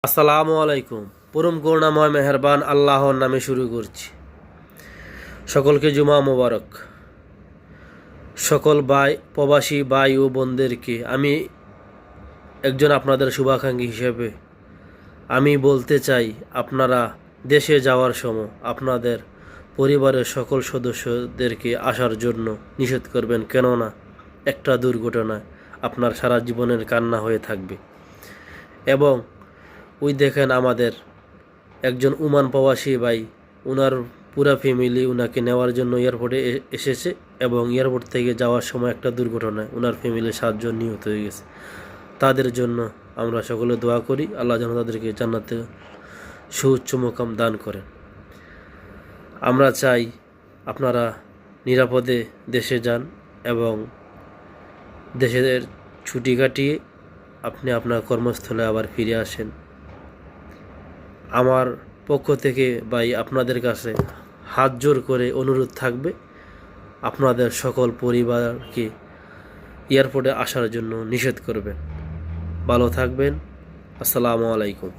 আসসালামু আলাইকুম। পরম করুণাময় মেহেরবান আল্লাহর নামে শুরু করছি। সকলকে জুমা মোবারক। সকল প্রবাসী ভাই ও বোনদেরকে আমি একজন আপনাদের শুভাকাঙ্ক্ষী হিসেবে আমি বলতে চাই, আপনারা দেশে যাওয়ার সময় আপনাদের পরিবারের সকল সদস্যদেরকে আসার জন্য নিষেধ করবেন, কেননা একটা দুর্ঘটনায় আপনার সারা জীবনের কান্না হয়ে থাকবে। এবং ওই দেখেন আমাদের একজন ওমান প্রবাসী ভাই, ওনার পুরা ফ্যামিলি ওনাকে নেওয়ার জন্য এয়ারপোর্টে এসেছে এবং এয়ারপোর্ট থেকে যাওয়ার সময় একটা দুর্ঘটনায় ওনার ফ্যামিলির 7 জন নিহত হয়ে গেছে। তাদের জন্য আমরা সকলে দোয়া করি, আল্লাহ যেন তাদেরকে জান্নাতে সুউচ্চ মোকাম দান করেন। আমরা চাই আপনারা নিরাপদে দেশে যান এবং দেশের ছুটি কাটিয়ে আপনি আপনার কর্মস্থলে আবার ফিরে আসেন। আমার পক্ষ থেকে ভাই আপনাদের কাছে হাত জোর করে অনুরোধ থাকবে, আপনাদের সকল পরিবারকে এয়ারপোর্টে আসার জন্য নিষেধ করবেন। ভালো থাকবেন। আসসালামু আলাইকুম।